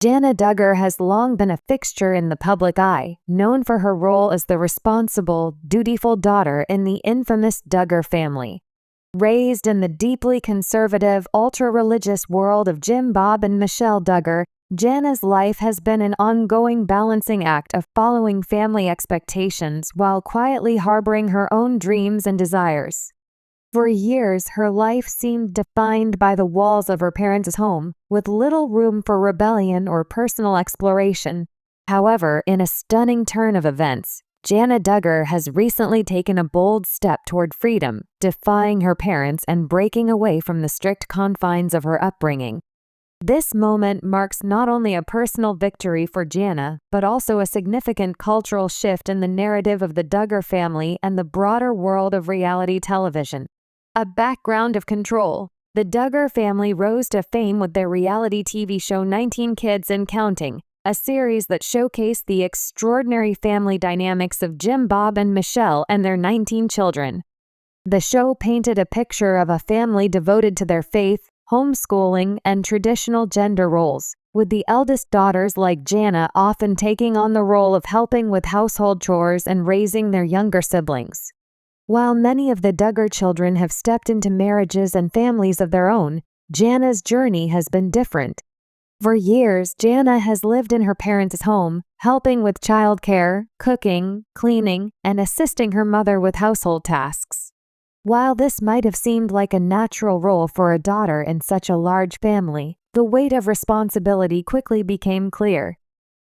Jana Duggar has long been a fixture in the public eye, known for her role as the responsible, dutiful daughter in the infamous Duggar family. Raised in the deeply conservative, ultra-religious world of Jim Bob and Michelle Duggar, Jana's life has been an ongoing balancing act of following family expectations while quietly harboring her own dreams and desires. For years, her life seemed defined by the walls of her parents' home, with little room for rebellion or personal exploration. However, in a stunning turn of events, Jana Duggar has recently taken a bold step toward freedom, defying her parents and breaking away from the strict confines of her upbringing. This moment marks not only a personal victory for Jana, but also a significant cultural shift in the narrative of the Duggar family and the broader world of reality television. A background of control. The Duggar family rose to fame with their reality TV show 19 Kids and Counting, a series that showcased the extraordinary family dynamics of Jim Bob and Michelle and their 19 children. The show painted a picture of a family devoted to their faith, homeschooling, and traditional gender roles, with the eldest daughters like Jana often taking on the role of helping with household chores and raising their younger siblings. While many of the Duggar children have stepped into marriages and families of their own, Jana's journey has been different. For years, Jana has lived in her parents' home, helping with childcare, cooking, cleaning, and assisting her mother with household tasks. While this might have seemed like a natural role for a daughter in such a large family, the weight of responsibility quickly became clear.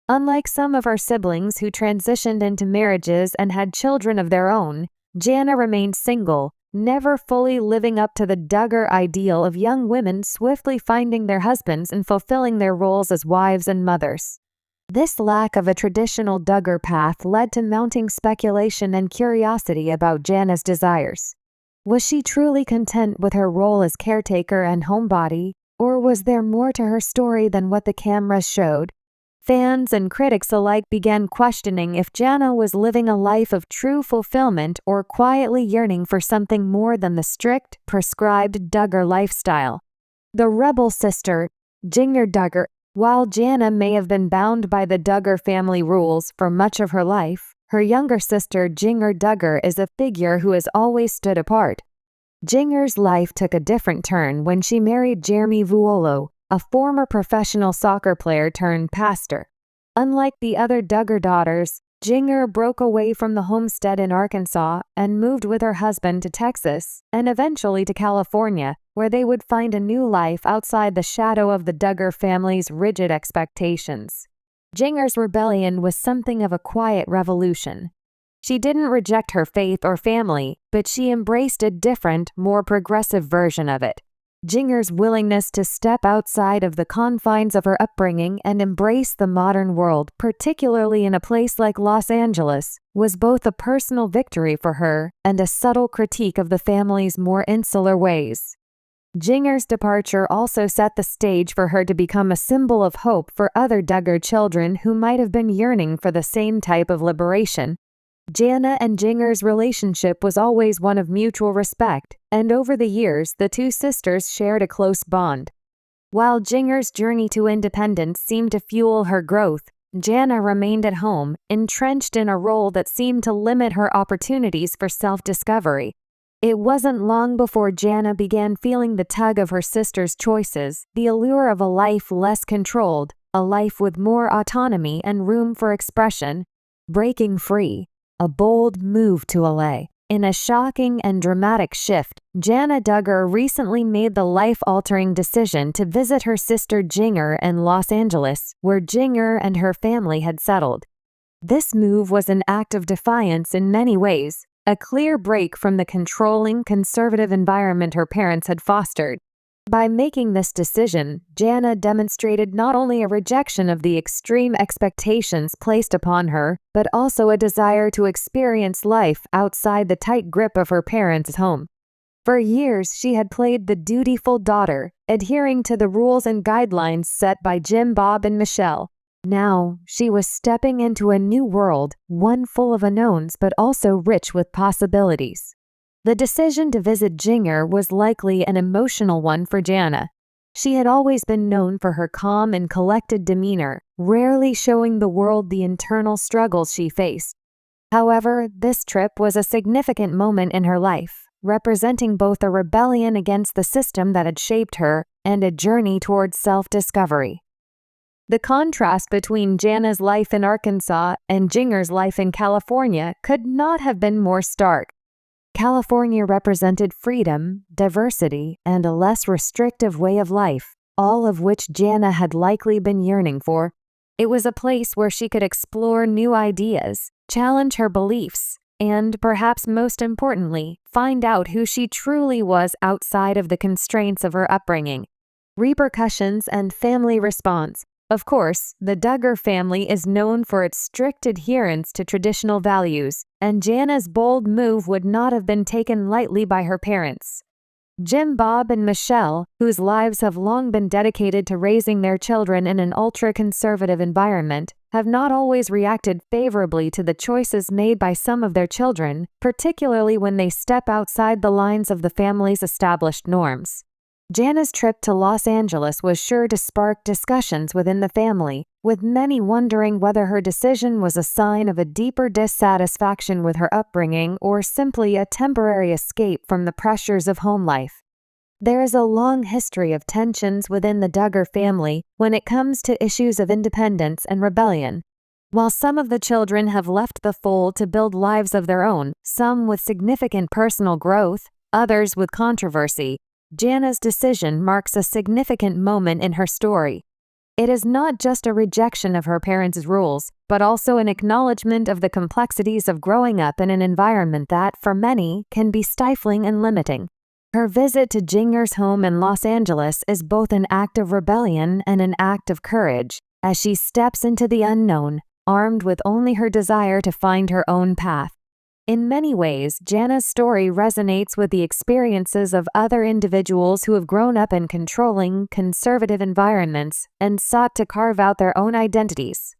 Unlike some of her siblings who transitioned into marriages and had children of their own, Jana remained single, never fully living up to the Duggar ideal of young women swiftly finding their husbands and fulfilling their roles as wives and mothers. This lack of a traditional Duggar path led to mounting speculation and curiosity about Jana's desires. Was she truly content with her role as caretaker and homebody, or was there more to her story than what the cameras showed? Fans and critics alike began questioning if Jana was living a life of true fulfillment or quietly yearning for something more than the strict, prescribed Duggar lifestyle. The rebel sister, Jinger Duggar, while Jana may have been bound by the Duggar family rules for much of her life, her younger sister Jinger Duggar is a figure who has always stood apart. Jinger's life took a different turn when she married Jeremy Vuolo, a former professional soccer player turned pastor. Unlike the other Duggar daughters, Jinger broke away from the homestead in Arkansas and moved with her husband to Texas and eventually to California, where they would find a new life outside the shadow of the Duggar family's rigid expectations. Jinger's rebellion was something of a quiet revolution. She didn't reject her faith or family, but she embraced a different, more progressive version of it. Jinger's willingness to step outside of the confines of her upbringing and embrace the modern world, particularly in a place like Los Angeles, was both a personal victory for her and a subtle critique of the family's more insular ways. Jinger's departure also set the stage for her to become a symbol of hope for other Duggar children who might have been yearning for the same type of liberation. Jana and Jinger's relationship was always one of mutual respect, and over the years the two sisters shared a close bond. While Jinger's journey to independence seemed to fuel her growth, Jana remained at home, entrenched in a role that seemed to limit her opportunities for self-discovery. It wasn't long before Jana began feeling the tug of her sister's choices, the allure of a life less controlled, a life with more autonomy and room for expression. Breaking free. A bold move to LA. In a shocking and dramatic shift, Jana Duggar recently made the life-altering decision to visit her sister Jinger in Los Angeles, where Jinger and her family had settled. This move was an act of defiance in many ways, a clear break from the controlling, conservative environment her parents had fostered. By making this decision, Jana demonstrated not only a rejection of the extreme expectations placed upon her, but also a desire to experience life outside the tight grip of her parents' home. For years, she had played the dutiful daughter, adhering to the rules and guidelines set by Jim Bob and Michelle. Now, she was stepping into a new world, one full of unknowns but also rich with possibilities. The decision to visit Jinger was likely an emotional one for Jana. She had always been known for her calm and collected demeanor, rarely showing the world the internal struggles she faced. However, this trip was a significant moment in her life, representing both a rebellion against the system that had shaped her and a journey towards self-discovery. The contrast between Jana's life in Arkansas and Jinger's life in California could not have been more stark. California represented freedom, diversity, and a less restrictive way of life, all of which Jana had likely been yearning for. It was a place where she could explore new ideas, challenge her beliefs, and, perhaps most importantly, find out who she truly was outside of the constraints of her upbringing. Repercussions and family response. Of course, the Duggar family is known for its strict adherence to traditional values, and Jana's bold move would not have been taken lightly by her parents. Jim, Bob, and Michelle, whose lives have long been dedicated to raising their children in an ultra-conservative environment, have not always reacted favorably to the choices made by some of their children, particularly when they step outside the lines of the family's established norms. Jana's trip to Los Angeles was sure to spark discussions within the family, with many wondering whether her decision was a sign of a deeper dissatisfaction with her upbringing or simply a temporary escape from the pressures of home life. There is a long history of tensions within the Duggar family when it comes to issues of independence and rebellion. While some of the children have left the fold to build lives of their own, some with significant personal growth, others with controversy, Jana's decision marks a significant moment in her story. It is not just a rejection of her parents' rules, but also an acknowledgement of the complexities of growing up in an environment that, for many, can be stifling and limiting. Her visit to Jinger's home in Los Angeles is both an act of rebellion and an act of courage, as she steps into the unknown, armed with only her desire to find her own path. In many ways, Jana's story resonates with the experiences of other individuals who have grown up in controlling, conservative environments and sought to carve out their own identities.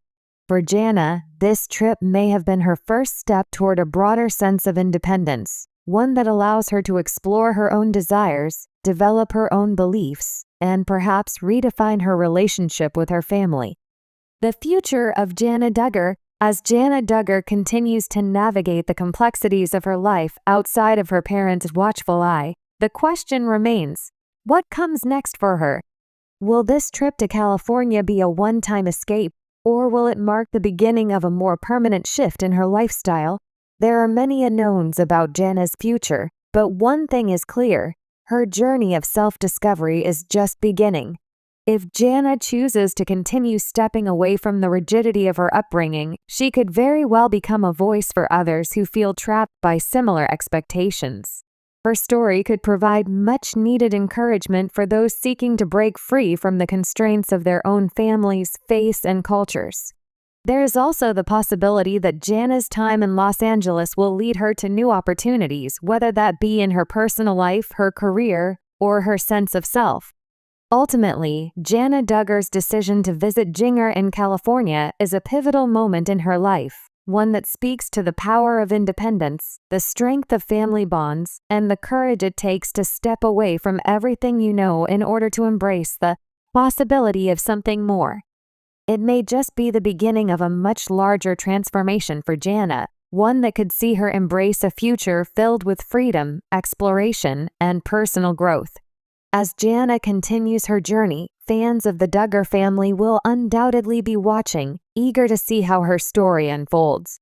For Jana, this trip may have been her first step toward a broader sense of independence, one that allows her to explore her own desires, develop her own beliefs, and perhaps redefine her relationship with her family. The future of Jana Duggar. As Jana Duggar continues to navigate the complexities of her life outside of her parents' watchful eye, the question remains, what comes next for her? Will this trip to California be a one-time escape, or will it mark the beginning of a more permanent shift in her lifestyle? There are many unknowns about Jana's future, but one thing is clear: her journey of self-discovery is just beginning. If Jana chooses to continue stepping away from the rigidity of her upbringing, she could very well become a voice for others who feel trapped by similar expectations. Her story could provide much-needed encouragement for those seeking to break free from the constraints of their own families, faiths, and cultures. There is also the possibility that Jana's time in Los Angeles will lead her to new opportunities, whether that be in her personal life, her career, or her sense of self. Ultimately, Jana Duggar's decision to visit Jinger in California is a pivotal moment in her life, one that speaks to the power of independence, the strength of family bonds, and the courage it takes to step away from everything you know in order to embrace the possibility of something more. It may just be the beginning of a much larger transformation for Jana, one that could see her embrace a future filled with freedom, exploration, and personal growth. As Jana continues her journey, fans of the Duggar family will undoubtedly be watching, eager to see how her story unfolds.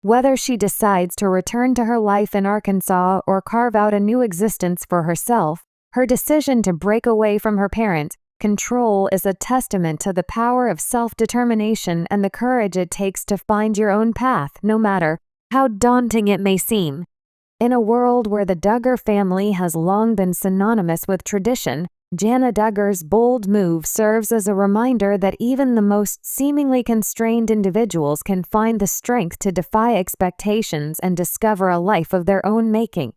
Whether she decides to return to her life in Arkansas or carve out a new existence for herself, her decision to break away from her parents' control is a testament to the power of self-determination and the courage it takes to find your own path, no matter how daunting it may seem. In a world where the Duggar family has long been synonymous with tradition, Jana Duggar's bold move serves as a reminder that even the most seemingly constrained individuals can find the strength to defy expectations and discover a life of their own making.